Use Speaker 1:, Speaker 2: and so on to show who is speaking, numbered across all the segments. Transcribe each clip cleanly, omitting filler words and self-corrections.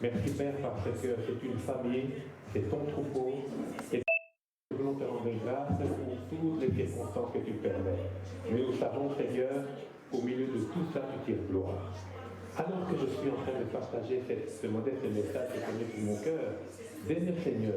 Speaker 1: Merci Père parce que c'est une famille, c'est ton troupeau, et nous voulons te rendre grâce pour toutes les circonstances que tu permets. Mais nous savons, Seigneur, au milieu de tout ça, tu tires gloire. Alors que je suis en train de partager ce modeste message que tu mets sur mon cœur, désire Seigneur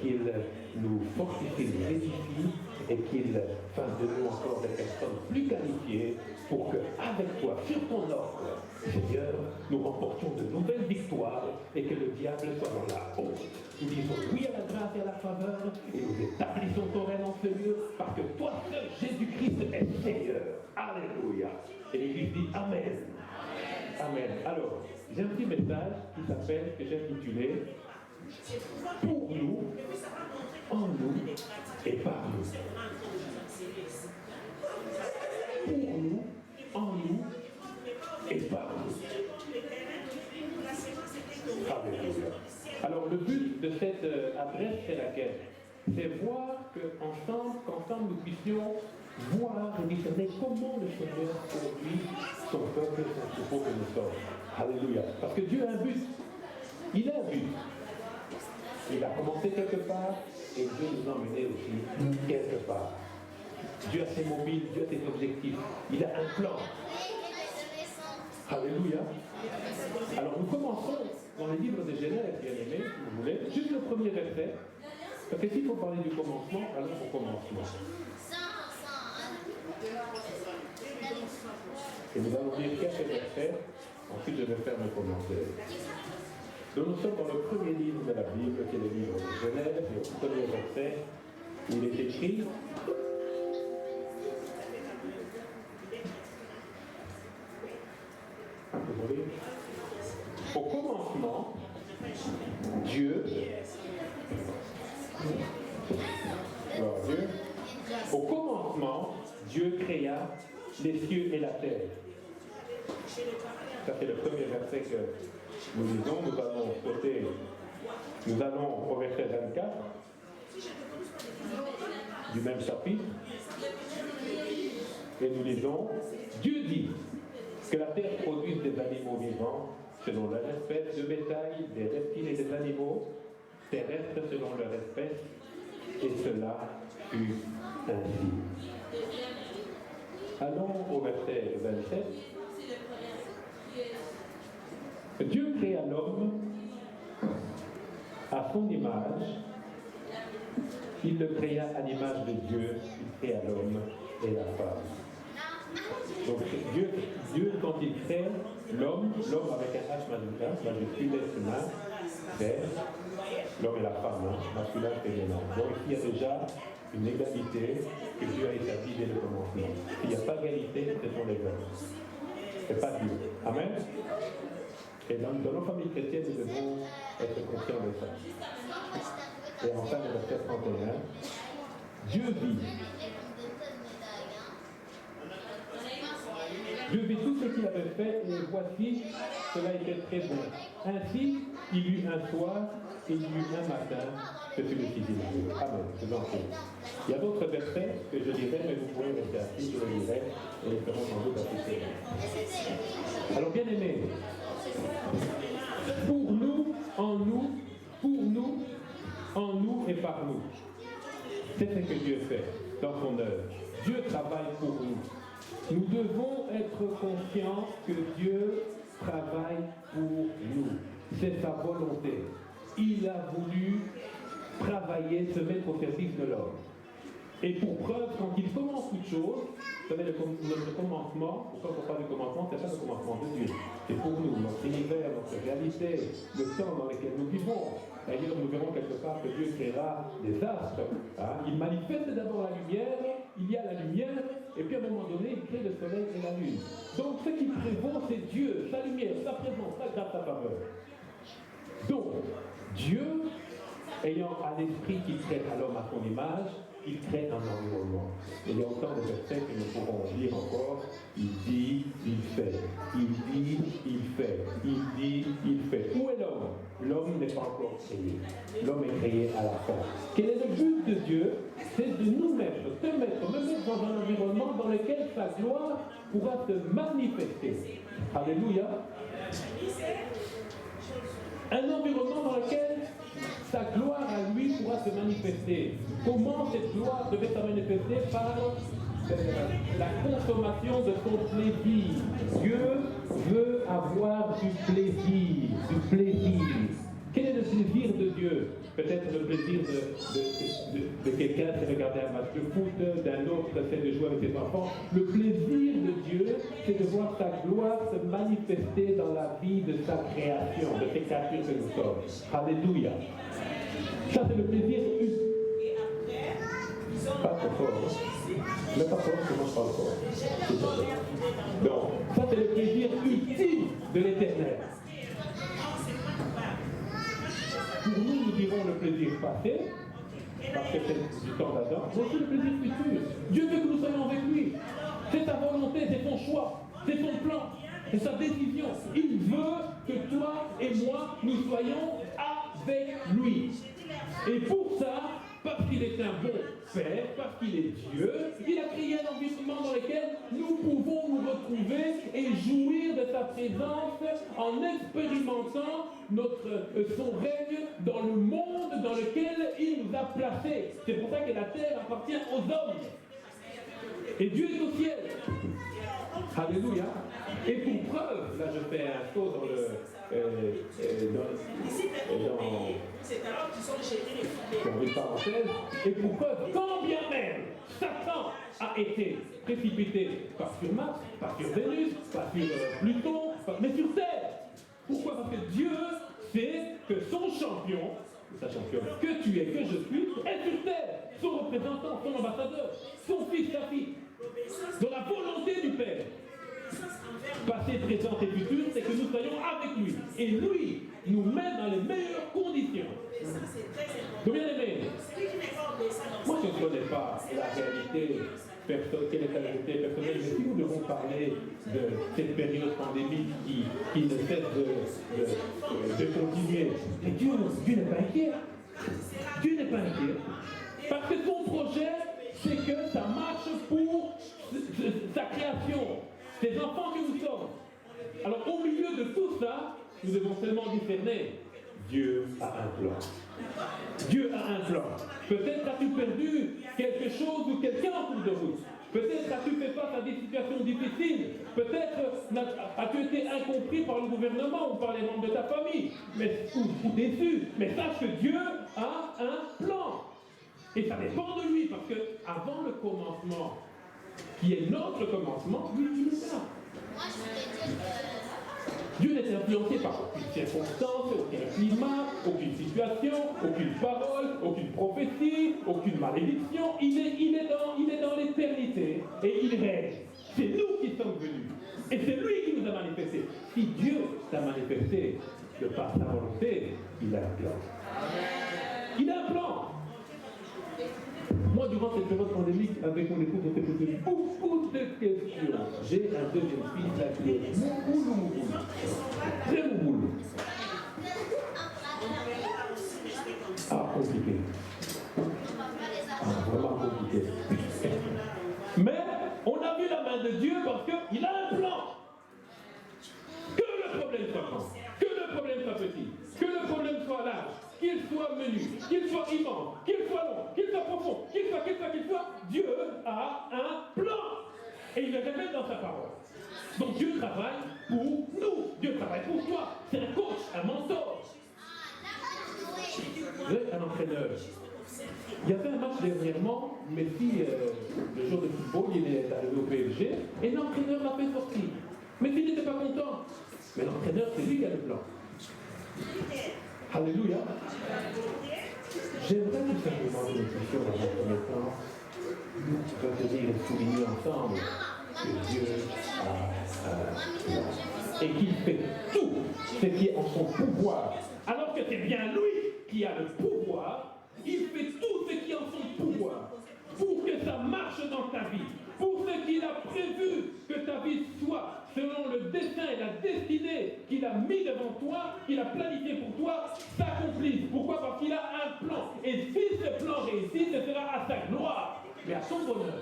Speaker 1: qu'il nous fortifie, nous édifie et qu'il fasse de nous encore des personnes plus qualifiées pour qu'avec toi, sur ton ordre, Seigneur, nous remportions de nouvelles victoires et que le diable soit dans la honte. Nous disons oui à la grâce et à la faveur et nous établissons ton règne en ce lieu parce que toi seul, Jésus-Christ, est Seigneur. Alléluia. Et l'Église dit Amen. Amen. Alors, j'ai un petit message qui s'appelle, que j'ai intitulé Pour nous, en nous et par nous. Pour nous, en nous et par nous. Alléluia. Alors, le but de cette adresse, c'est laquelle? C'est voir qu'ensemble, nous puissions voir et discerner comment le Seigneur conduit son peuple, son troupeau que nous sommes. Alléluia. Parce que Dieu a un but. Il a un but. Il a commencé quelque part et Dieu nous a emmenés aussi quelque part. Dieu a ses mobiles, Dieu a ses objectifs. Il a un plan. Alléluia. Alors nous commençons dans le livre de Genèse, bien aimé, si vous voulez, juste le premier verset. Parce que s'il faut parler du commencement, alors au commencement. Et nous allons lire quelques versets, ensuite je vais faire mes commentaires. Donc nous sommes dans le premier livre de la Bible, qui est le livre de Genèse, et au premier verset, il est écrit au commencement, Dieu, au commencement, Dieu créa les cieux et la terre. Ça c'est le premier verset que nous lisons. Nous allons sauter, nous allons au verset 24 du même chapitre. Et nous lisons, Dieu dit que la terre produise des animaux vivants selon leur espèce, de bétail, des reptiles et des animaux terrestres selon leur espèce, et cela fut ainsi. Allons au verset 27. Dieu créa l'homme à son image. Il le créa à l'image de Dieu. Il créa l'homme et la femme. Donc Dieu quand il crée l'homme avec un H majuscule, l'être humain, c'est l'homme et la femme, masculin et féminin. Donc il y a déjà une égalité que Dieu a établie dès le commencement. S'il n'y a pas d'égalité, ce sont les hommes. Ce n'est pas Dieu. Amen. Et dans nos familles chrétiennes, nous devons être conscients de ça. Et enfin, le verset 31, Dieu vit. Dieu vit tout ce qu'il avait fait, et voici, cela était très bon. Ainsi, il y eut un soir, et il y eut un matin, ce fut le sixième jour. Amen. Je vous en prie. Il y a d'autres versets que je lirai, mais vous pouvez rester assis, je les lirai, et ils seront sans doute assistés. Alors, bien aimés, pour nous, en nous, pour nous, en nous et par nous. C'est ce que Dieu fait dans son œuvre. Dieu travaille pour nous. Nous devons être conscients que Dieu travaille pour nous. C'est sa volonté. Il a voulu travailler, se mettre au service de l'homme. Et pour preuve, quand il commence toute chose, vous savez, notre commencement, quand on parle du commencement, c'est pas le commencement de Dieu. C'est pour nous, notre univers, notre réalité, le temps dans lequel nous vivons. D'ailleurs, nous verrons quelque part que Dieu créera des astres. Hein. Il manifeste d'abord la lumière, il y a la lumière, et puis à un moment donné, il crée le soleil et la lune. Donc ce qui prévaut, c'est Dieu, sa lumière, sa présence, sa grâce, sa faveur. Donc, Dieu, ayant à l'esprit qu'il crée à l'homme à son image, il crée un environnement. Et il y a autant de versets que nous pourrons lire encore. Il dit, il fait. Il dit, il fait. Il dit, il fait. Où est l'homme? L'homme n'est pas encore créé. L'homme est créé à la fin. Quel est le but de Dieu? C'est de nous mettre, me mettre dans un environnement dans lequel sa gloire pourra se manifester. Alléluia. Un environnement dans lequel sa gloire à lui pourra se manifester. Comment cette gloire devait se manifester? Par la consommation de son plaisir. Dieu veut avoir du plaisir, du plaisir. Quel est le plaisir de Dieu? Peut-être le plaisir de quelqu'un qui regardait un match de foot, d'un autre c'est de jouer avec ses enfants. Le plaisir de Dieu, c'est de voir sa gloire se manifester dans la vie de sa création, de ses créatures que nous sommes. Alléluia. Ça, c'est le plaisir ultime. Pas trop fort. Mais pas fort, je mange pas fort. Donc, ça, c'est le plaisir ultime de l'éternel. Pour nous, nous dirons le plaisir passé, parce que c'est du temps d'Adam. Mais aussi le plaisir futur. Dieu veut que nous soyons avec lui. C'est sa volonté, c'est son choix, c'est son plan, c'est sa décision. Il veut que toi et moi, nous soyons avec lui. Et pour ça, parce qu'il est un bon Père, parce qu'il est Dieu, il a créé un environnement dans lequel nous pouvons nous retrouver et jouir de sa présence en expérimentant son règne dans le monde dans lequel il nous a placés. C'est pour ça que la terre appartient aux hommes. Et Dieu est au ciel. Alléluia. Et pour preuve, là je fais un saut dans le... c'est alors qu'ils sont jetés les filets. Parenthèse. Et pour preuve, quand bien même Satan a été précipité, pas sur Mars, pas sur Vénus, pas sur Pluton, mais sur Terre. Pourquoi? Parce que Dieu sait que son champion, sa championne, que tu es, que je suis, est sur Terre. Son représentant, son ambassadeur, son fils, sa fille. Dans la volonté du Père. Passé, présent et futur, c'est que nous soyons avec lui. Et lui nous met dans les meilleures conditions. Donc bien aimé, moi je ne connais pas la réalité quelle est la réalité personnelle, mais si nous devons parler de cette période pandémique qui ne cesse de continuer, mais Dieu n'est pas inquiet. Dieu n'est pas inquiet. Parce que son projet, c'est que ça marche pour sa création. Ces enfants que nous sommes. Alors au milieu de tout ça, nous devons seulement discerner. Dieu a un plan. Dieu a un plan. Peut-être as-tu perdu quelque chose ou quelqu'un en cours de route. Peut-être as-tu fait face à des situations difficiles. Peut-être as-tu été incompris par le gouvernement ou par les membres de ta famille. Ou déçu. Mais sache que Dieu a un plan. Et ça dépend de lui. Parce que avant le commencement, qui est notre commencement, lui, il est là. Dieu n'est influencé par aucune circonstance, aucun climat, aucune situation, aucune parole, aucune prophétie, aucune malédiction. Il est dans l'éternité et il règne. C'est nous qui sommes venus. Et c'est lui qui nous a manifestés. Si Dieu t'a manifesté de par sa volonté, il a un plan. Il a un plan. Moi, durant cette période pandémique, avec mon épouse, on s'est posé beaucoup de questions. J'ai un deuxième fils là qui est mouboulou. Très mouboulou. Ah, compliqué. Ah, vraiment compliqué. Mais on a vu la main de Dieu parce qu'il a un plan. Que le problème soit grand, que le problème soit petit, que le problème soit large, qu'il soit menu, qu'il soit immense, qu'il soit long, qu'il soit profond, qu'il soit, Dieu a un plan. Et il le répète dans sa parole. Donc Dieu travaille pour nous. Dieu travaille pour toi. C'est un coach, un mentor. Un entraîneur. Il y avait un match dernièrement, Messi, le jour de football, il est arrivé au PSG, et l'entraîneur l'a fait sortir. Messi n'était pas content. Mais l'entraîneur, c'est lui qui a le plan. Alléluia. J'aimerais tout simplement une question dans un premier temps. Nous retenir et souligner ensemble que Dieu a et qu'il fait tout ce qui est en son pouvoir. Alors que c'est bien lui qui a le pouvoir, il fait tout ce qui est en son pouvoir pour que ça marche dans ta vie, pour ce qu'il a prévu que ta vie soit selon le dessein et la destinée qu'il a mis devant toi, qu'il a planifié pour toi, s'accomplisse. Pourquoi? Parce qu'il a un plan. Et si ce plan réussit, ce sera à sa gloire, mais à son bonheur.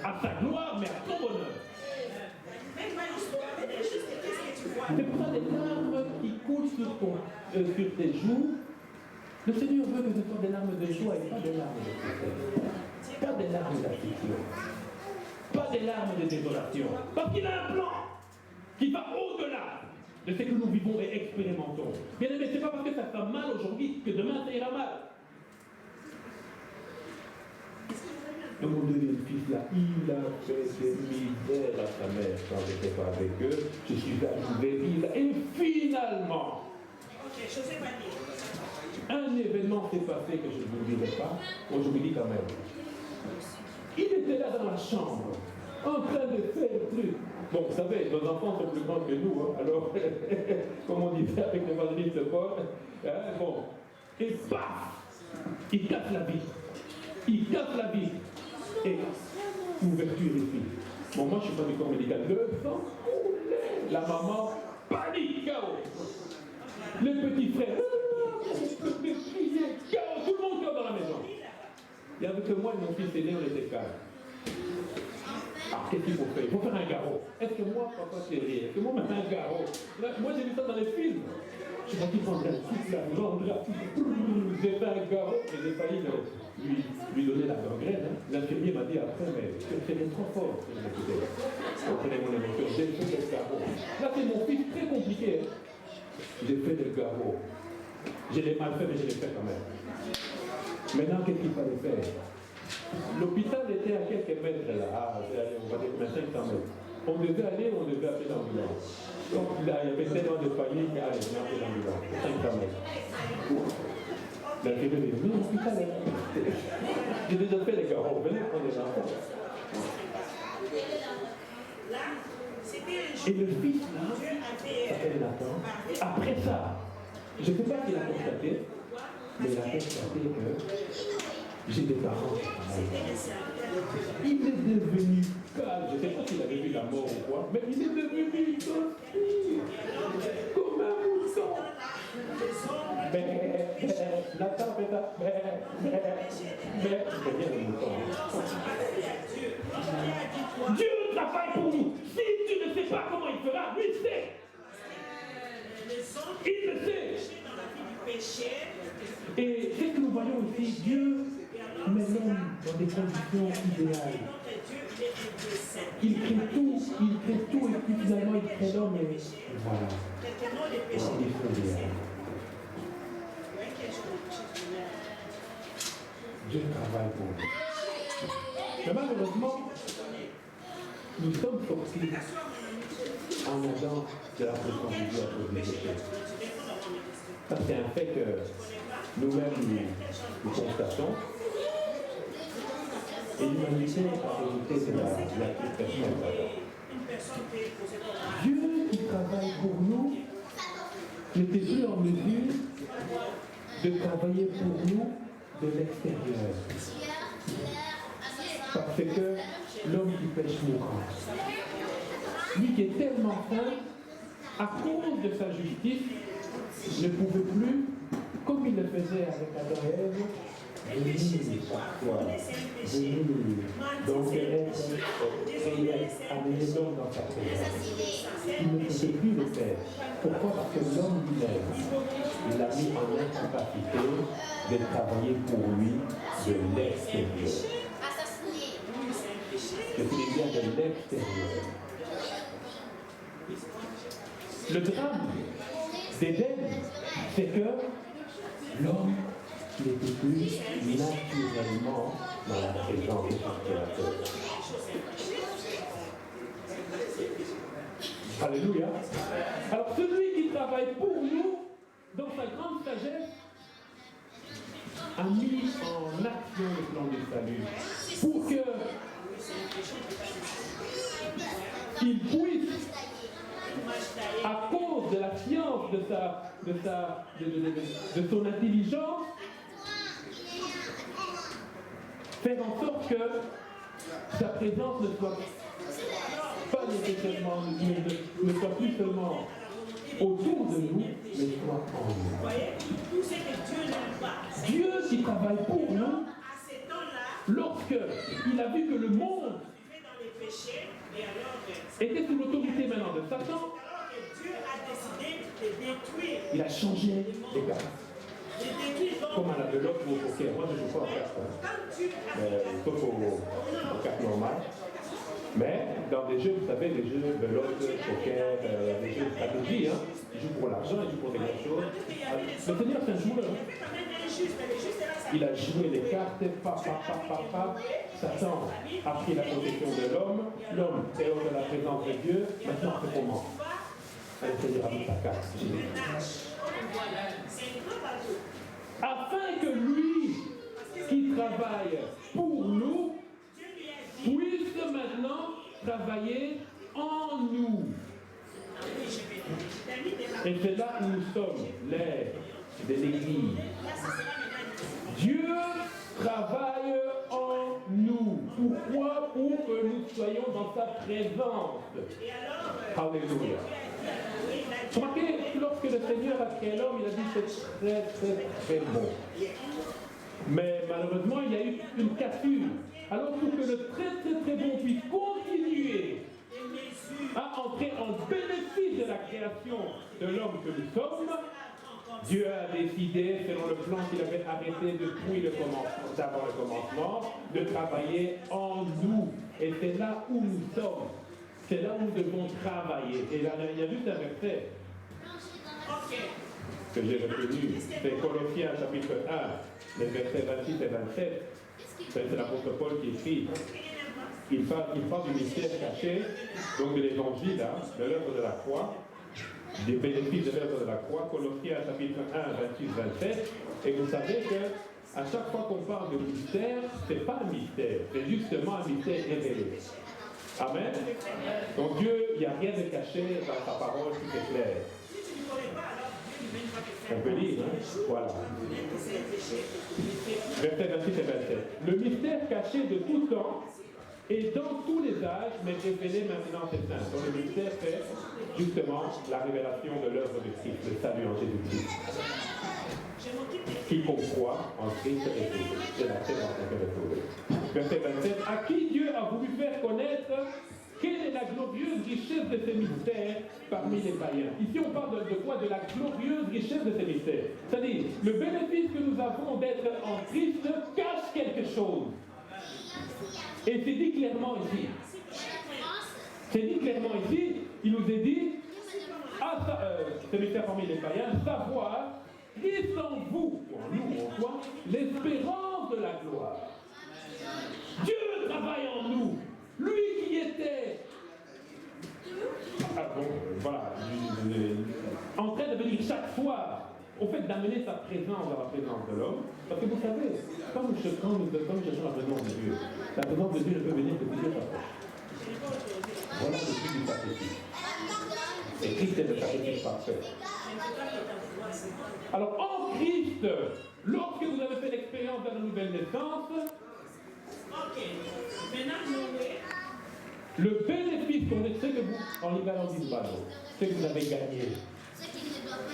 Speaker 1: À sa gloire, mais à son bonheur. C'est pour ça des larmes qui coulent gouttes sur tes joues, le Seigneur veut que ce soit des larmes de joie et pas des larmes de tristesse. Pas des larmes d'affliction. Pas des larmes de désolation. Parce qu'il a un plan qui va au-delà de ce que nous vivons et expérimentons. Bien aimé, ce n'est pas parce que ça fait mal aujourd'hui que demain ça ira mal. Et mon deuxième fils là, il a fait des misères à sa mère quand je n'étais pas avec eux. Je suis arrivé, et finalement, un événement s'est passé que je ne vous dirai pas. Moi je vous dis quand même. Il était là dans la chambre, en train de faire le truc. Bon, vous savez, nos enfants sont plus grands que nous, hein, alors, comme on disait avec l'évangéliste Paul, hein, bon, et paf, il casse la vitre. Il casse la vitre. Et ouverture des filles. Bon, moi je ne suis pas du corps médical. Le sang coulait. La maman, panique, chaos. Les petits frères, chaos, tout le monde chaos dans la maison. Il n'y avait que moi et mon fils aîné, on était calmes. Alors qu'est-ce qu'il faut faire? Il faut faire un garrot. Est-ce que moi, papa, c'est rire? Est-ce que moi, maintenant, un garrot? Là, moi, j'ai vu ça dans les films. Je sais pas qui prendrait un souffle, là, j'ai fait un garrot et j'ai failli lui donner la gangrène. Hein. L'infirmier m'a dit après, mais c'était trop fort. Comprenez mon émotion, j'ai fait des garrots. Là, c'est mon fils très compliqué. Hein. J'ai fait des garrots. Je l'ai mal fait, mais je l'ai fait quand même. Maintenant, qu'est-ce qu'il fallait faire? L'hôpital était à quelques mètres là, on va dire 500 mètres. On devait aller, on devait appeler l'ambulance. Donc là, il y avait tellement de panique, allez, on a appelé l'ambulance, 500 mètres. L'infirmier dit, non, l'hôpital est là. J'ai déjà fait les garros, venez prendre les enfants. Et le fils là, s'appelle Nathan, après ça, je ne sais pas s'il a constaté, mais il a constaté que j'ai des parents. Il est devenu calme. Je ne sais pas s'il avait vu la mort ou quoi, mais il est devenu docile, comme un mouton. Mais, Nathan, c'est bien le mouton. Dieu travaille pour nous. Si tu ne sais pas comment il fera, lui sait. Il le sait. Et c'est ce que nous voyons ici, Dieu met l'homme dans des conditions idéales. Il crée tout et puis finalement il crée l'homme et voilà. C'est idéal. Dieu travaille pour nous. Mais malheureusement, nous sommes sortis en allant de la présence de Dieu à cause des péchés. Ça, c'est un fait que nous-mêmes nous constatons. Et l'humanité a hérité de la frustration. Dieu qui travaille pour nous n'était plus en mesure de travailler pour nous de l'extérieur. Parce que l'homme qui pêche mourra. Lui qui est tellement saint, à cause de sa justice, ne pouvait plus, comme il le faisait avec Adam et Ève, venir parfois, venir, donc amener l'homme dans sa présence. Il ne pouvait plus le faire. Pourquoi? Parce que l'homme lui-même, il l'a mis en incapacité de travailler pour lui de l'extérieur. Je voulais dire de l'extérieur. Le drame d'Éden, c'est que l'homme n'était plus naturellement dans la présence de son Créateur. Alléluia. Alors celui qui travaille pour nous, dans sa grande sagesse, a mis en action le plan du salut pour que il puisse, à cause de la science de son intelligence, faire en sorte que sa présence ne soit pas nécessairement, ne soit plus seulement autour de nous, mais soit en nous. Dieu qui travaille pour nous, lorsqu'il a vu que le monde était sous l'autorité maintenant de Satan, Il a changé les cartes. Comme à la belote ou au poker. Moi, je ne joue pas en cartes. Sauf aux cartes normales. Mais dans des jeux, vous savez, des jeux de belote, poker, des jeux de stratégie, hein, ils jouent pour l'argent, ils jouent pour des grandes choses. Le Seigneur, c'est un joueur. Il a joué les cartes, Satan a pris la possession de l'homme, l'homme est hors de la présence de Dieu, maintenant c'est comment? Le Seigneur a mis sa carte. Afin que lui, qui travaille pour nous, puisse maintenant travailler en nous. Et c'est là où nous sommes, l'ère de l'Église. Dieu travaille en nous. Pourquoi? Pour que nous soyons dans sa présence. Alléluia. Remarquez, lorsque le Seigneur a créé l'homme, il a dit c'est très très très bon. Mais malheureusement, il y a eu une cassure. Alors pour que le très très très bon puisse continuer à entrer en bénéfice de la création de l'homme que nous sommes, Dieu a décidé, selon le plan qu'il avait arrêté depuis le commencement, d'avant le commencement, de travailler en nous. Et c'est là où nous sommes. C'est là où nous devons travailler. Et là, il y a juste un verset que j'ai retenu. C'est Colossiens chapitre 1, les versets 26 et 27. C'est l'apôtre Paul qui écrit. Il parle du mystère caché, donc de l'évangile, de l'œuvre de la croix, des bénéfices de l'œuvre de la croix, Colossiens chapitre 1, 26-27, et vous savez que à chaque fois qu'on parle de mystère, ce n'est pas un mystère, c'est justement un mystère révélé. Amen. Donc Dieu, il n'y a rien de caché dans sa parole, tout est clair. On peut lire, hein? Voilà. Verset 26 et 27. Le mystère caché de tout temps et dans tous les âges, mais révélé maintenant c'est saint. Donc le mystère, c'est justement la révélation de l'œuvre de Christ, le salut en Jésus-Christ. Quiconque croit en Christ est sauvé. C'est la seule en laquelle est sauvé. Verset 27. À qui Dieu a voulu faire connaître quelle est la glorieuse richesse de ces mystères parmi les païens. Ici on parle de quoi? De la glorieuse richesse de ces mystères. C'est-à-dire, le bénéfice que nous avons d'être en Christ cache quelque chose. Et c'est dit clairement ici. C'est dit clairement ici, il nous est dit, ce mystère parmi les païens, savoir, est en vous, en nous, en toi, l'espérance de la gloire. Dieu travaille en nous. Lui qui était en train de venir chaque soir, au fait d'amener sa présence dans la présence de l'homme, parce que vous savez, quand nous cherchons la présence de Dieu, la présence de Dieu ne peut venir que Dieu s'approche. Voilà le but du sacrifice. Et Christ est le sacrifice parfait. Alors en Christ, lorsque vous avez fait l'expérience de la nouvelle naissance, le bénéfice qu'on est, c'est que vous, en libérant du ballon, c'est que vous avez gagné.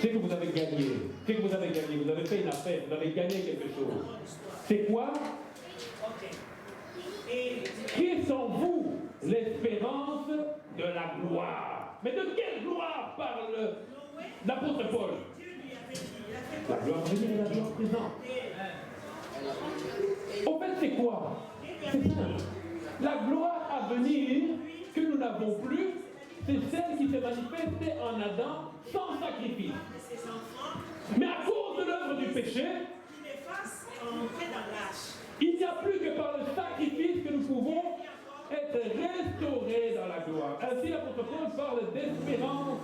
Speaker 1: C'est que vous avez gagné. C'est que vous avez gagné. Vous avez fait une affaire. Vous avez gagné quelque chose. C'est quoi? Christ en vous, l'espérance de la gloire. Mais de quelle gloire parle l'apôtre Paul? La gloire venue et la gloire présente. Au fait, c'est quoi? C'est simple. La gloire à venir que nous n'avons plus, c'est celle qui s'est manifestée en Adam sans sacrifice. Mais à cause de l'œuvre du péché, il n'y a plus que par le sacrifice que nous pouvons être restaurés dans la gloire. Ainsi, l'apôtre Paul parle d'espérance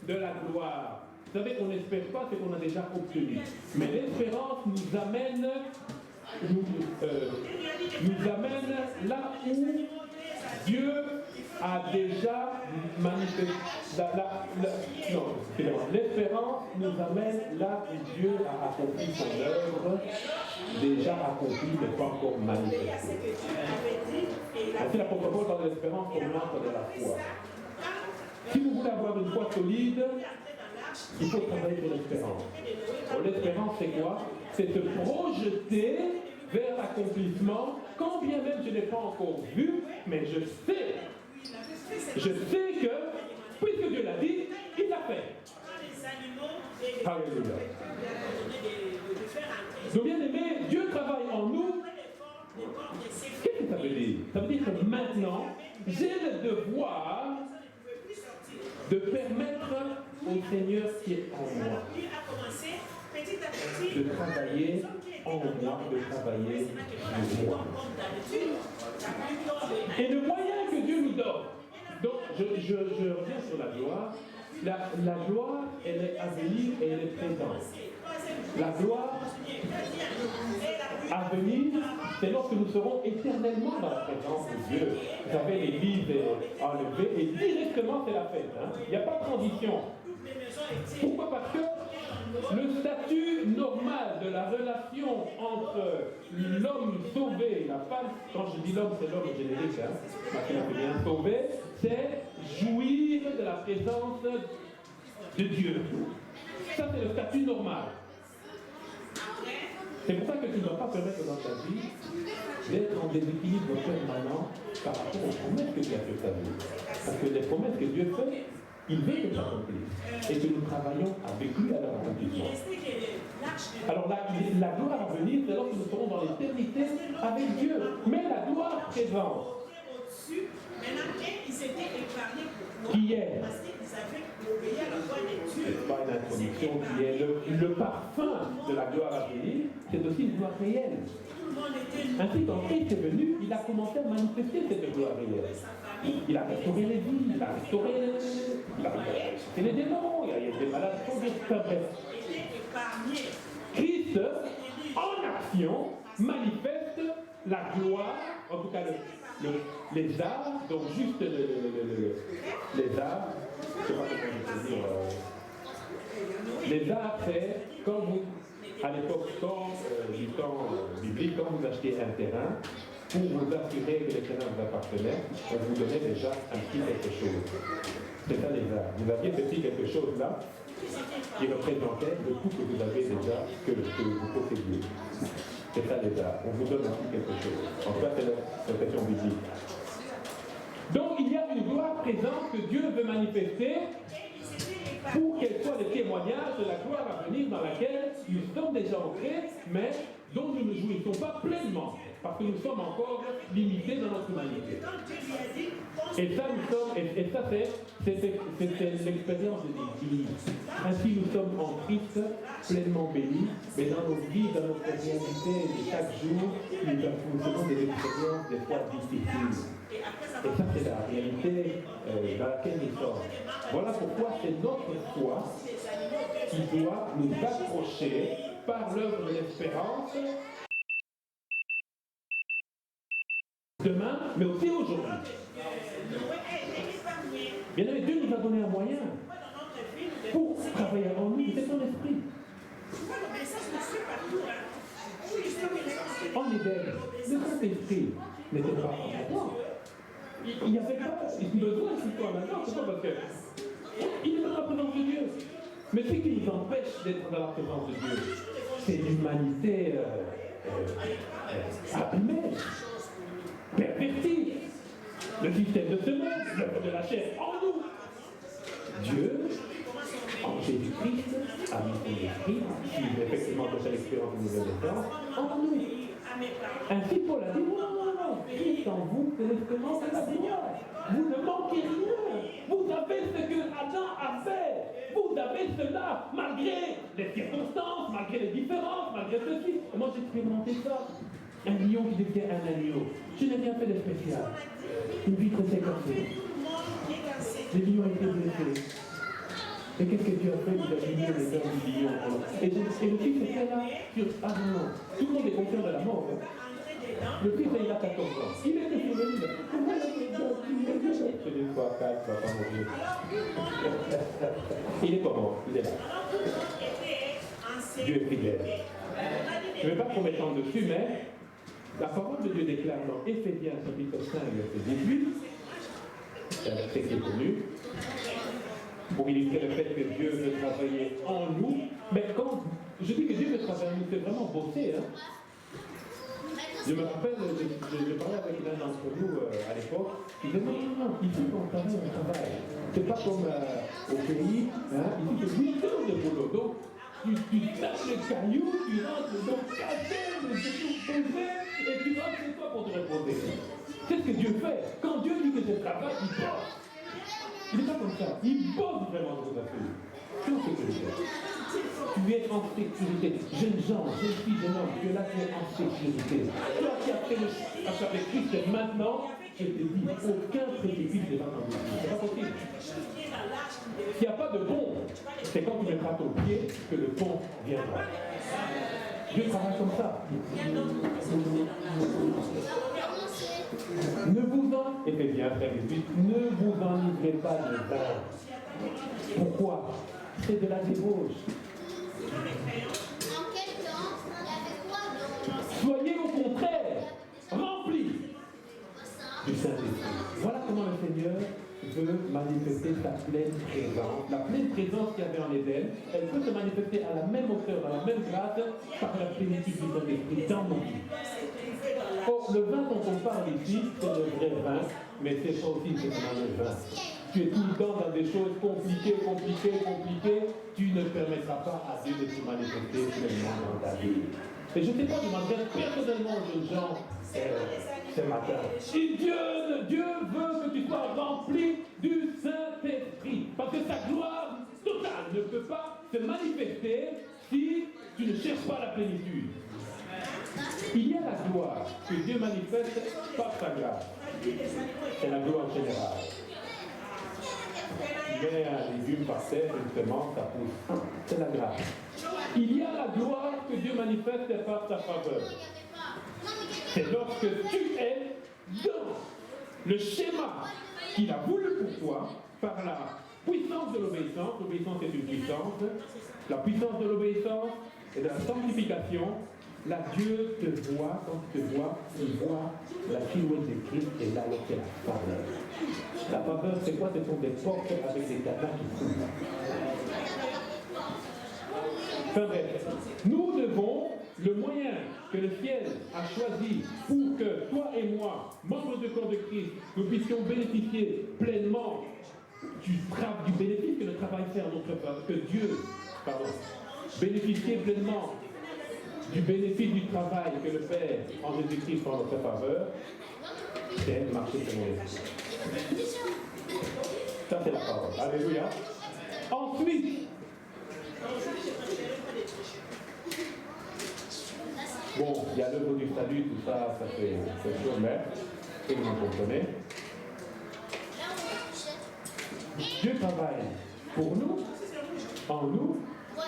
Speaker 1: de la gloire. Vous savez, on n'espère pas ce qu'on a déjà obtenu. Mais l'espérance nous amène là où Dieu a déjà manifesté. L'espérance nous amène là où Dieu a accompli son œuvre, déjà accomplie, mais pas encore manifestée. Ainsi, l'apôtre Paul parle de l'espérance comme l'antre de la foi. Si vous voulez avoir une foi solide, il faut travailler sur l'espérance. L'espérance, c'est quoi? C'est se projeter vers l'accomplissement, quand bien même je n'ai pas encore vu, mais je sais que, puisque Dieu l'a dit, il l'a fait. Alléluia. Donc bien aimé, Dieu travaille en nous. Qu'est-ce que ça veut dire? Ça veut dire que maintenant, j'ai le devoir de permettre au Seigneur qui est en moi de travailler en moi, de travailler sur moi. Et le moyen que Dieu nous donne, donc je reviens sur la gloire. La gloire, elle est à venir et elle est présente. La gloire à venir, c'est lorsque nous serons éternellement dans la présence de Dieu. Vous savez, l'Église est enlevée et directement c'est la fête. Hein? Il n'y a pas de transition. Pourquoi? Parce que le statut normal de la relation entre l'homme sauvé et la femme, quand je dis l'homme, c'est l'homme générique, hein, parce qu'il a fait bien sauvé, c'est jouir de la présence de Dieu. Ça, c'est le statut normal. C'est pour ça que tu ne dois pas permettre dans ta vie d'être en déséquilibre permanent par rapport aux promesses que Dieu a fait ta vie. Parce que les promesses que Dieu fait, il veut que ça accomplisse. Et que nous travaillons avec lui à leur accomplissement. Alors la gloire à venir, c'est lorsque nous serons dans l'éternité avec Dieu. Mais la gloire présente, qui est, c'est pas une introduction, qui est le parfum de la gloire à venir, c'est aussi une gloire réelle. Ainsi, quand Christ est venu, il a commencé à manifester cette gloire réelle. Il a restauré les vies, il a restauré les démons, il y a des malades, Christ, en action, manifeste la gloire, en tout cas les arts, donc juste les arts, je ne sais pas comment je peux dire, les arts, c'est comme vous, à l'époque du temps biblique, quand vous achetez un terrain, pour vous assurer que le terrain vous appartenait, on vous donnait déjà un petit quelque chose. C'est ça les arts. Vous aviez ce petit quelque chose là, qui représentait le tout que vous avez déjà, que vous possédiez. C'est ça les arts. On vous donne un petit quelque chose. En tout cas, c'est l'expression biblique. Donc, il y a une gloire présente que Dieu veut manifester pour qu'elle soit le témoignage de la gloire à venir dans laquelle nous sommes déjà ancrés, mais dont nous ne jouissons pas pleinement, parce que nous sommes encore limités dans notre humanité. Et ça, c'est l'expérience de l'Église. Ainsi, nous sommes en Christ pleinement bénis, mais dans nos vies, dans notre réalité de chaque jour, nous avons des expériences des fois difficiles. Et ça, c'est la réalité dans laquelle nous sommes. Voilà pourquoi c'est notre foi qui doit nous accrocher par l'œuvre de l'espérance demain, mais aussi aujourd'hui. Bien aimé, Dieu nous a donné un moyen pour travailler en nous, c'est son esprit. En Éden, le Saint-Esprit n'était pas en moi. Il n'y avait pas besoin de toi maintenant, c'est pas parce qu'il est dans la présence de Dieu. Mais ce qui nous empêche d'être dans la présence de Dieu, c'est l'humanité abîmée, pervertie, le système de ce monde, l'œuvre de la chair en nous. Dieu, en Jésus-Christ, a mis son esprit, qui effectivement possède l'expérience de nouvelle naissance, en nous. Ainsi, Paul a dit, non, Christ en vous, c'est l'espérance de la gloire. Vous ne manquez rien. Vous avez ce que Adam a fait. Vous avez cela, malgré les circonstances, malgré les différences, malgré ceci. Et moi, j'ai expérimenté ça. Un lion qui devient un agneau. Je n'ai rien fait de spécial. Une vitre s'est cassée. Les lions étaient blessés. Et qu'est-ce que Dieu a fait? Il a mis les hommes du lion. Et le fils était là sur non. Tout le monde est conscient de la mort. Le fils, il a 14 ans. Il était sur le lit. C'est une fois 4, il va pas mourir. Il est comment? Il est là. Dieu est fidèle. Je ne vais pas trop m'étendre dessus, mais la parole de Dieu déclare dans Éphésiens chapitre 5, verset 18, c'est un verset qui est connu, pour illustrer le fait que Dieu veut travailler en nous. Mais quand je dis que Dieu veut travailler en nous, c'est vraiment bosser. Hein? Je me rappelle, je parlais avec l'un d'entre nous à l'époque, il disait non, ici on travaille. C'est pas comme au pays, hein, ici c'est 8 heures de boulot. Donc tu tapes le caillou, tu rentres donc cassé, le genou posé, et tu rentres chez toi pour te reposer. C'est ce que Dieu fait. Quand Dieu dit que je travaille, il bosse. Il n'est pas comme ça. Il bosse vraiment dans sa vie. C'est ce que je fais. Tu es en sécurité. Jeunes gens, jeunes filles, jeunes hommes, tu es là, tu es en sécurité. Toi qui as fait le achat avec Christ, maintenant, je te dis, aucun préjudice ne va t'en venir. C'est pas possible. S'il n'y a pas de pont, c'est quand tu mettras ton pied que le pont viendra. Dieu travaille comme ça. Ne vous en, et c'est bien, frère Jésus, ne vous enivrez pas de vin. Pourquoi? C'est de la débauche.
Speaker 2: En quel temps il y avait quoi dans
Speaker 1: Soyez au contraire remplis du Saint-Esprit. Voilà comment le Seigneur veut manifester sa pleine présence. La pleine présence qu'il y avait en Éden, elle peut se manifester à la même hauteur, à la même grade, par la plénitude du Saint-Esprit dans nos vies. Or, le vin dont on parle ici, c'est le vrai vin, mais c'est pas aussi seulement le vin. Tu es tout le temps dans des choses compliquées, tu ne permettras pas à Dieu de se manifester pleinement dans ta vie. Et je ne sais pas, je m'adresse personnellement aux gens ce matin. Si Dieu veut que tu sois rempli du Saint-Esprit, parce que sa gloire totale ne peut pas se manifester si tu ne cherches pas la plénitude. Il y a la gloire que Dieu manifeste par sa grâce. C'est la gloire générale. Tu mets un légume par terre, justement, ça pousse. C'est la grâce. Il y a la gloire que Dieu manifeste par sa faveur. C'est lorsque tu es dans le schéma qu'il a voulu pour toi, par la puissance de l'obéissance. L'obéissance est une puissance. La puissance de l'obéissance et de la sanctification. Là, Dieu te voit, quand tu te vois, il voit la silhouette de Christ et là, c'est la faveur. La faveur, c'est quoi? Ce sont des portes avec des cadenas qui s'ouvrent. Enfin bref, nous devons, le moyen que le ciel a choisi pour que toi et moi, membres du corps de Christ, nous puissions bénéficier pleinement du bénéfice que le travail fait en notre faveur, que Dieu, bénéficier pleinement du bénéfice du travail que le Père en Jésus-Christ en notre faveur, c'est marcher selon l'Esprit. Ça, c'est la parole. Alléluia. Ensuite, bon, il y a l'œuvre du salut, tout ça, ça fait chose, mais que vous me comprenez. Dieu travaille pour nous, en nous,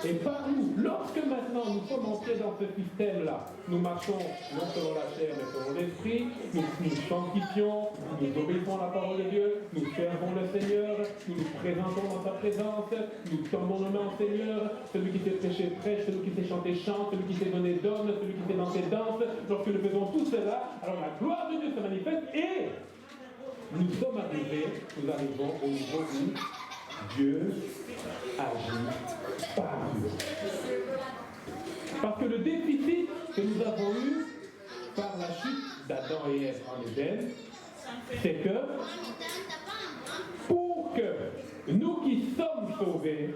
Speaker 1: et par nous. Lorsque maintenant nous sommes entrés dans ce système-là, nous marchons non selon la chair, mais selon l'esprit, nous sanctifions, nous obéissons à la parole de Dieu, nous servons le Seigneur, nous nous présentons dans sa présence, nous tendons nos mains au Seigneur, celui qui sait prêcher prêche, celui qui sait chanter chante, celui qui sait donner donne, celui qui sait danser danse. Lorsque nous faisons tout cela, alors la gloire de Dieu se manifeste et nous sommes arrivés, nous arrivons au niveau où Dieu agit par nous. Parce que le déficit que nous avons eu par la chute d'Adam et Ève en Éden, c'est que pour que nous qui sommes sauvés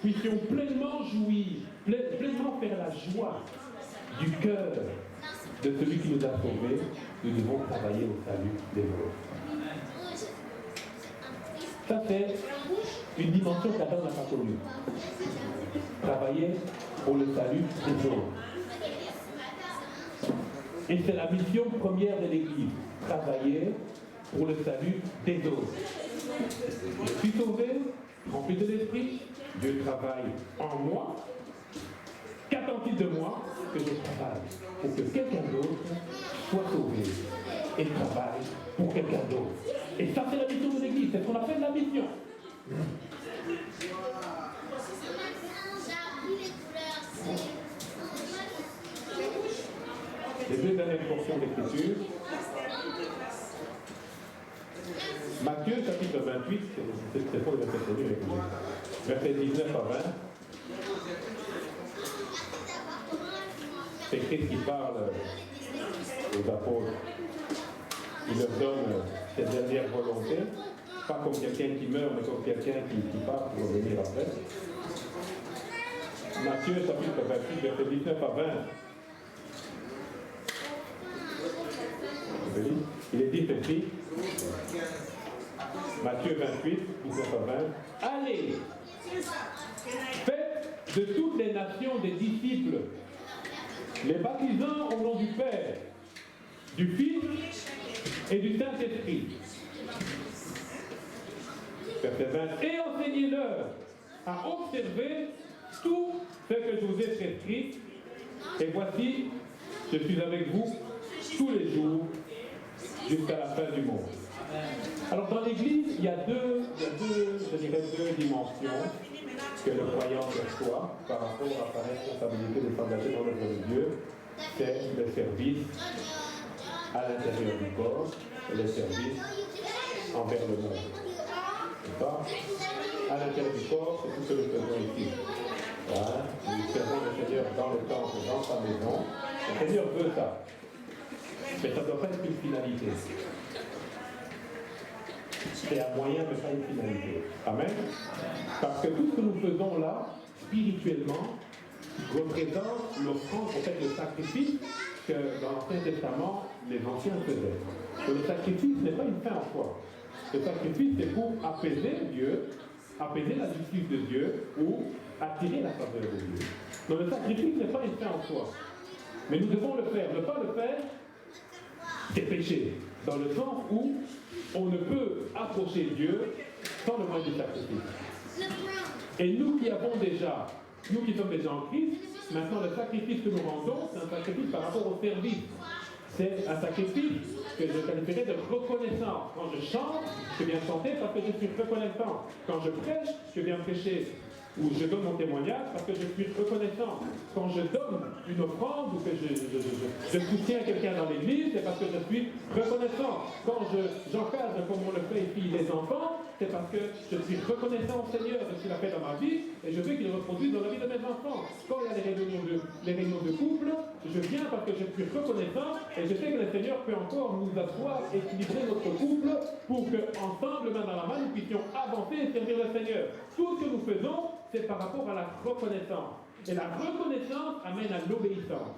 Speaker 1: puissions pleinement jouir, pleinement faire la joie du cœur de celui qui nous a sauvés, nous devons travailler au salut des autres. Ça, c'est une dimension qu'Adam n'a pas connue. Travailler pour le salut des autres. Et c'est la mission première de l'Église. Travailler pour le salut des autres. Je suis sauvé, rempli de l'Esprit. Dieu travaille en moi. Qu'attend-il de moi? Que je travaille pour que quelqu'un d'autre soit sauvé et travaille pour quelqu'un d'autre. Et ça, c'est la mission de l'Église. C'est ce qu'on appelle la mission. Les deux dernières portions d'écriture. Matthieu, chapitre 28, c'est pour le verset connu avec vous. Verset 19 à 20. C'est Christ qui parle aux apôtres. Il leur donne cette dernière volonté, pas comme quelqu'un qui meurt, mais comme quelqu'un qui part pour revenir après. Matthieu chapitre 28, verset 19 à 20. Il est dit ceci. Matthieu 28, 19 à 20. Allez, faites de toutes les nations des disciples, les baptisant au nom du Père, du Fils et du Saint-Esprit. Verset 20. Et enseignez-leur à observer tout ce que je vous ai prescrit. Et voici, je suis avec vous tous les jours jusqu'à la fin du monde. Alors dans l'Église, il y a deux dimensions que le croyant reçoit par rapport à sa responsabilité de s'engager dans l'œuvre de Dieu. C'est le service à l'intérieur du corps et le service envers le monde. À l'intérieur du corps, c'est tout ce que nous faisons ici. Voilà. Nous servons le Seigneur dans le temple, dans sa maison. Le Seigneur veut ça. Mais ça ne doit pas être une finalité. C'est un moyen, mais pas une finalité. Amen. Parce que tout ce que nous faisons là, spirituellement, représente l'offrande, en fait, le sacrifice que dans l'Ancien Testament, les anciens faisaient. Et le sacrifice n'est pas une fin en soi. Le sacrifice, c'est pour apaiser Dieu, apaiser la justice de Dieu ou attirer la faveur de Dieu. Donc le sacrifice n'est pas une fin en soi. Mais nous devons le faire. Ne pas le faire, c'est péché. Dans le sens où on ne peut approcher Dieu sans le moyen du sacrifice. Et nous qui avons déjà, nous qui sommes déjà en Christ, maintenant le sacrifice que nous rendons, c'est un sacrifice par rapport au service. C'est un sacrifice que je qualifierais de reconnaissance. Quand je chante, je viens chanter parce que je suis reconnaissant. Quand je prêche, je viens prêcher. Ou je donne mon témoignage parce que je suis reconnaissant. Quand je donne une offrande ou que je soutiens quelqu'un dans l'église, c'est parce que je suis reconnaissant. Quand j'encadre comme on le fait ici les enfants, c'est parce que je suis reconnaissant au Seigneur de ce qu'il a fait dans ma vie et je veux qu'il reproduise dans la vie de mes enfants. Quand il y a les réunions de couple, je viens parce que je suis reconnaissant et je sais que le Seigneur peut encore nous asseoir, équilibrer notre couple pour qu'ensemble, main dans la main, nous puissions avancer et servir le Seigneur. Tout ce que nous faisons, c'est par rapport à la reconnaissance. Et la reconnaissance amène à l'obéissance.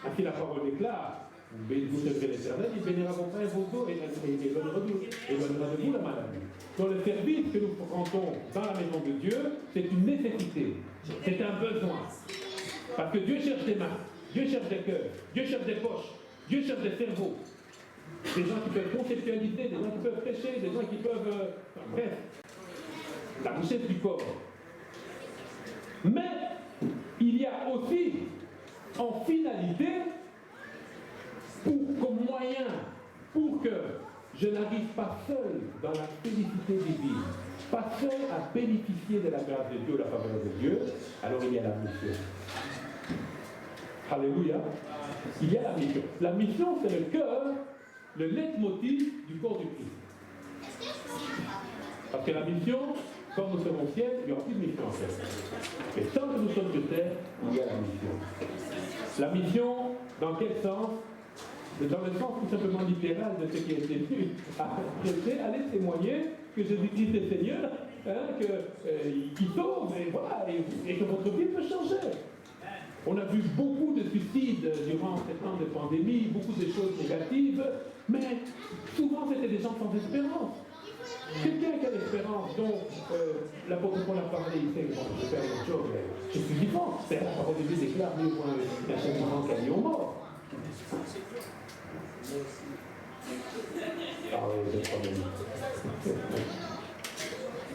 Speaker 1: Ainsi la parole déclare, vous servirez l'Éternel, il bénira vos pains et vos eaux et éloignera de vous la maladie. Donc le service que nous rendons dans la maison de Dieu, c'est une nécessité, c'est un besoin. Parce que Dieu cherche des mains, Dieu cherche des cœurs, Dieu cherche des poches, Dieu cherche des cerveaux. Des gens qui peuvent conceptualiser, des gens qui peuvent prêcher, des gens qui peuvent... bref, la richesse du corps. Mais il y a aussi, en finalité, comme moyen pour que je n'arrive pas seul dans la félicité divine, pas seul à bénéficier de la grâce de Dieu, la faveur de Dieu, alors il y a la mission. Alléluia. Il y a la mission. La mission, c'est le cœur, le leitmotiv du corps du Christ. Parce que la mission, quand nous serons au ciel, il y aura plus de mission en fait. Et tant que nous sommes sur terre, il y a la mission. La mission, dans quel sens? Dans le sens tout simplement littéral de ce qui a été vu. Allez témoigner que Jésus-Christ est Seigneur, qui sauve, et voilà, et que votre vie peut changer. On a vu beaucoup de suicides durant ces temps de pandémie, beaucoup de choses négatives, mais souvent c'était des gens sans espérance. Quelqu'un qui a l'espérance, dont l'apôtre Paul a parlé, il sait que bon, je vais faire autre chose, mais je suis vivant. C'est la parole de Dieu déclare mieux pour un seul vivant qu'un lion mort. Ah oui, j'ai 3 minutes.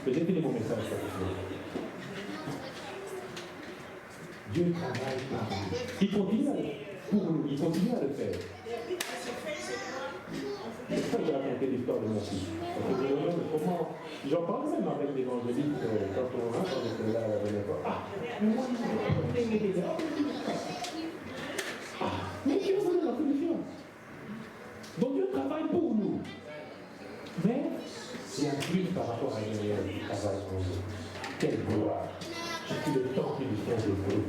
Speaker 1: J'ai fini mon message. Dieu travaille par nous. Il continue pour nous, il continue à le faire. C'est ça que j'ai raconté l'histoire de mon fils. J'en parle même avec l'évangéliste quand j'étais là la dernière fois. Ah, mais moi, mais Dieu vous donne la solution. Donc Dieu travaille pour nous. Mais il y a plus par rapport à Emmanuel qui travaille pour nous. Quelle gloire. Je suis le temple du Saint-Esprit.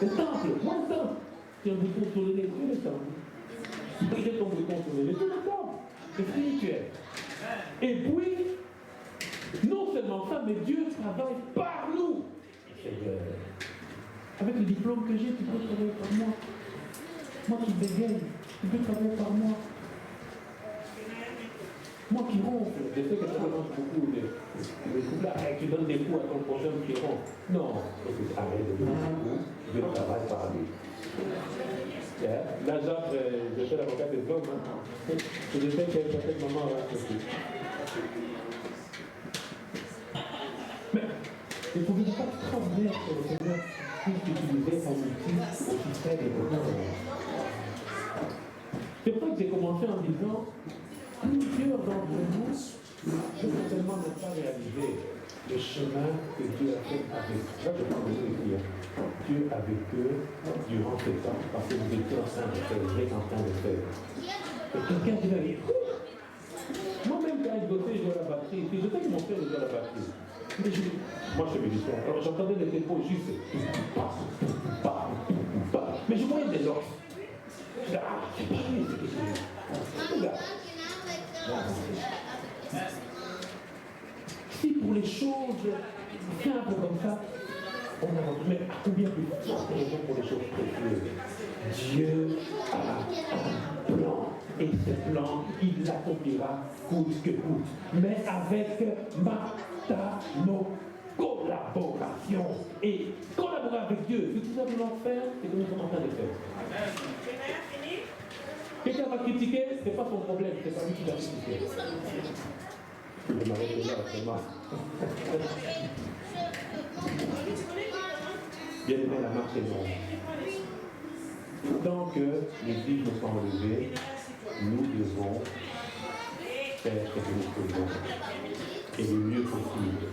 Speaker 1: Le temple, moi le temple. Si on vous contrôle les yeux, le temple. briser ton bouton sur les tout d'accord. C'est spirituel. Et puis, non seulement ça, mais Dieu travaille par nous. Avec le diplôme que j'ai, tu peux travailler par moi. Moi qui bégaye, tu peux travailler par moi. Moi qui ronfle, je sais que ça demande beaucoup de coups là, tu donnes des coups à ton prochain qui ronfle. Non, arrête de donner des coups, Dieu travaille par lui. Là, Jacques, je fais l'avocat des hommes. Hein. Je sais qu'à certains moments, là, c'est tout. Mais il ne pouvait pas trembler sur le Seigneur puisqu'il utilisait un outil aussi très développé. C'est pour ça que j'ai commencé en disant plusieurs d'entre nous ne peut tellement ne pas réaliser le chemin que Dieu a fait avec eux. Là, je parle de Dieu. Dieu avec eux durant ce temps, parce que vous étiez en train de faire, vous êtes en train de faire. Et quelqu'un dit, moi-même quand je bossais, je jouais à la batterie. Je sais que mon frère jouait à la batterie. Mais moi, je suis musicien. Alors j'entendais les tempos juste. Mais je voyais des notes. Je disais, ah, c'est pas lui, c'est quelque chose. Si pour les choses simples comme ça, on a retrouvé combien plus fort pour les choses précieuses. Dieu a un plan, et ce plan, il l'accomplira coûte que coûte. Mais avec nos collaboration et collaborer avec Dieu, ce que nous voulons faire, c'est ce que nous sommes en train de faire. Quelqu'un va critiquer, ce n'est pas son problème, c'est pas lui qui va critiquer. Je vais m'arrêter là, c'est mal. Bien aimé, la marche est longue. Tant que les vies ne sont enlevées, nous devons faire ce que nous faisons et le mieux possible.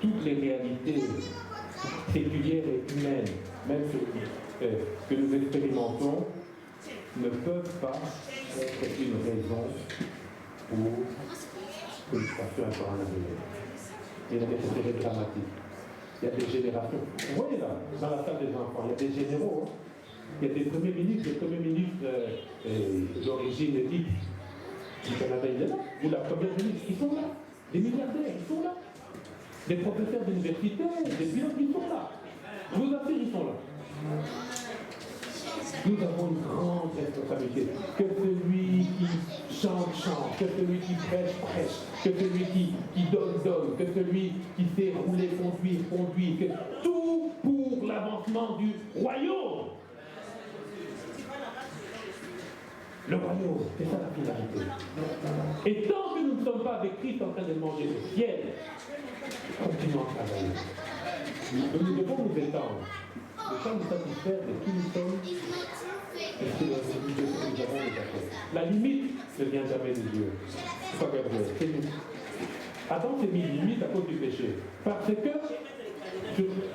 Speaker 1: Toutes les réalités séculières et humaines, même celles que nous expérimentons, ne peuvent pas être une raison pour que nous fassions encore un avenir. Il y a des choses dramatiques. Il y a des générations. Vous voyez là, dans la salle des enfants, il y a des généraux. Hein? Il y a des premiers ministres d'origine libre du Canada, il est là. Ou la première ministre, ils sont là. Des milliardaires, ils sont là. Des professeurs d'université, des pilotes, ils sont là. Je vous assure, ils sont là. Nous avons une grande responsabilité. Que celui qui chante, chante. Que celui qui prêche, prêche. Que celui qui donne, donne. Que celui qui sait rouler, conduire, conduire. Que tout pour l'avancement du royaume. Le royaume, c'est ça la finalité. Et tant que nous ne sommes pas avec Christ en train de manger le ciel, continuons à travailler. Nous devons nous étendre. Le temps de satisfaire de qui nous sommes et ce que nous avons déjà fait. La limite ne vient jamais de Dieu. C'est pas Gabriel, c'est nous. Adam s'est mis limite à cause du péché. Parce que,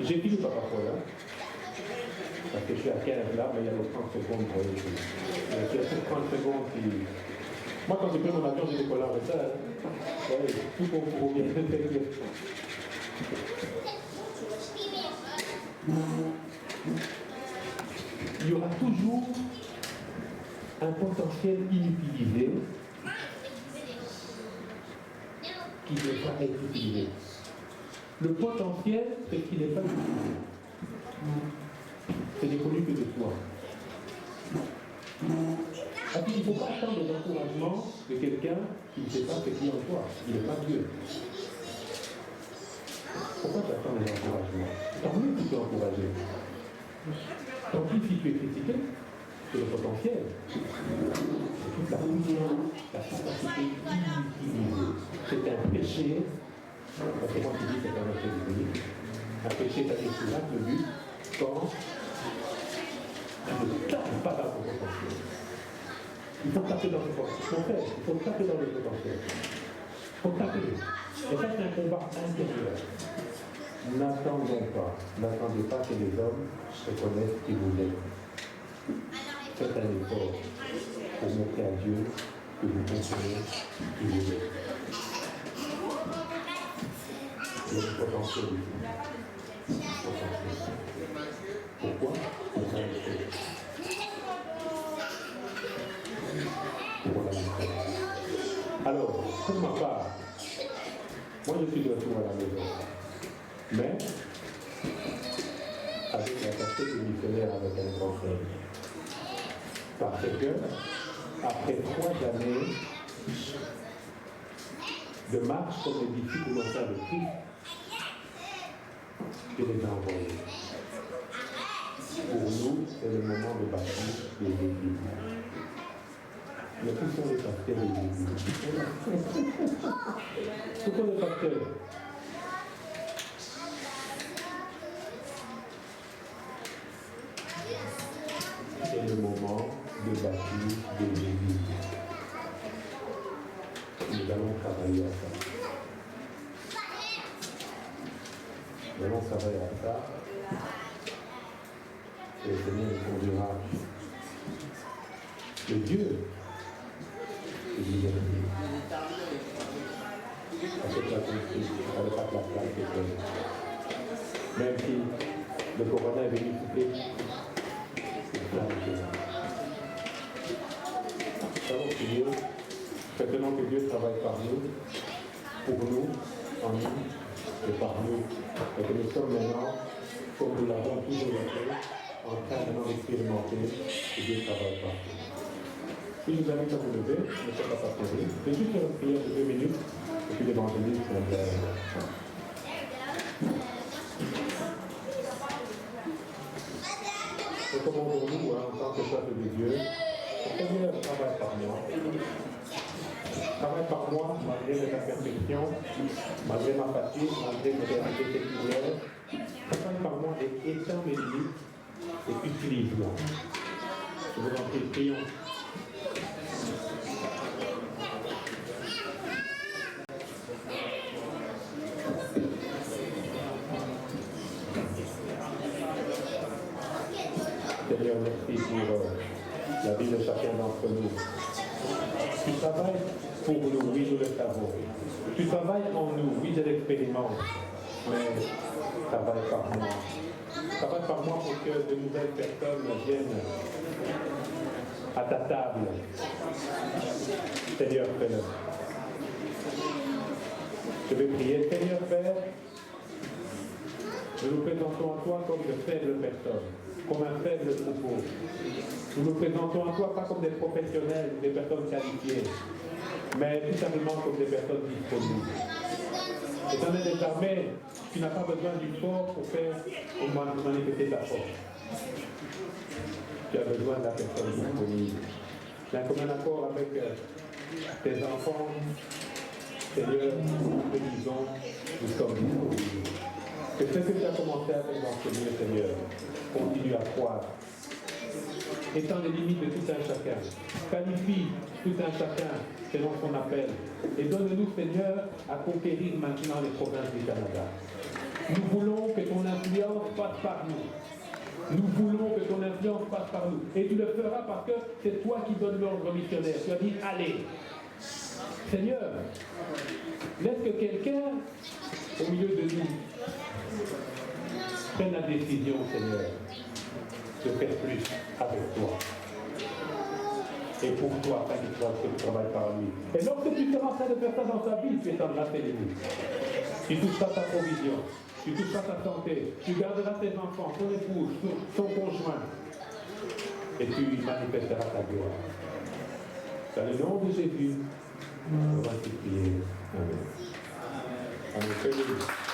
Speaker 1: j'ai fini par rapport là, parce que je suis à 15 là, mais il y a les 30 secondes pour les choses. Il y a ces 30 secondes qui... Moi, quand j'ai pris mon avion, j'ai décollé avec ça. Ouais, tout pour bien. Il y aura toujours un potentiel inutilisé qui devra être utilisé. Le potentiel, c'est ce qui n'est pas utilisé. Ce n'est connu que de toi. Il ne faut pas attendre des encouragements de quelqu'un qui ne sait pas ce qui est en toi. Il n'est pas Dieu. Pourquoi tu attends les encouragements? Tant mieux si tu es encouragé. Tant pis si tu es critiqué, c'est le potentiel. C'est toute la puissance, la capacité inutilisée. C'est un péché. C'est moi qui dis que c'est un péché divin. Un péché, ça découvre le but quand tu ne tapes pas dans ton potentiel. Il faut taper dans le potentiel. Il faut taper dans le potentiel. Il faut taper. Et ça, c'est un combat intérieur. N'attendez pas que les hommes reconnaissent qui vous êtes. Faites un effort pour montrer à Dieu que vous comprenez qui vous êtes. Il y a du potentiel ici. Pourquoi? Alors, pour ma part, moi je suis de retour à la maison. Mais, avec la casquette de missionnaire avec un grand frère. Parce que, après 3 années de marche comme les disciples vont faire le Christ, je les ai envoyés. Pour nous, c'est le moment de bâtir les églises. Mais où sont les pasteurs des églises? Où sont les pasteurs? C'est le moment de bâtir des églises. Nous allons travailler à ça. Nous allons travailler à ça. Et le Seigneur nous conduira. Le Dieu est liberté. À cette place ici, à la place de la même si le corona est venu souffler, c'est là le Dieu. Nous allons prier. Maintenant que Dieu travaille par nous, pour nous, en nous et par nous, et que nous sommes maintenant, comme nous l'avons toujours été, en train maintenant d'expérimenter que Dieu travaille par nous. Si je vous invite à vous lever, ne soyez pas partager. C'est juste une prière de 2 minutes, et puis l'évangéliste va recommandons-nous en tant que peuple de Dieu, Seigneur, travaille par moi. Travaille par moi, malgré mes imperfections, malgré ma fatigue, malgré mes réalités séculaires. Travaille par moi et étends mes limites et utilise-moi. Je vous en prie, prions. Seigneur, merci pour la vie de chacun d'entre nous. Tu travailles pour nous, oui, nous le savons. Tu travailles en nous, oui, je l'expérimente. Mais travaille par moi. Travaille par moi pour que de nouvelles personnes viennent à ta table. Seigneur, fais-le. Je vais prier. Seigneur, Père, nous nous présentons à toi comme de faibles personnes, comme un faible troupeau. Nous nous présentons à toi pas comme des professionnels, des personnes qualifiées, mais tout simplement comme des personnes disponibles. Étant donné désormais, tu n'as pas besoin du fort pour manifester ta force. Tu as besoin de la personne disponible. D'un commun accord avec tes enfants, Seigneur, nous te disons, nous sommes disponibles. Que ce que tu as commencé à faire dans ce lieu, Seigneur, continue à croire. Étant les limites de tout un chacun. Qualifie tout un chacun selon son appel. Et donne-nous, Seigneur, à conquérir maintenant les provinces du Canada. Nous voulons que ton influence passe par nous. Nous voulons que ton influence passe par nous. Et tu le feras parce que c'est toi qui donnes l'ordre missionnaire. Tu as dit, allez. Seigneur, laisse que quelqu'un, au milieu de nous, prenne la décision, Seigneur, de faire plus avec toi. Et pour toi, afin qu'il travaille par lui. Et lorsque tu seras en train de faire ça dans sa vie, tu étendras tes limites. Tu toucheras ta provision. Tu toucheras ta santé. Tu garderas tes enfants, ton épouse, ton conjoint. Et tu manifesteras ta gloire. Dans le nom de Jésus, on va te prier. Amen. Amen.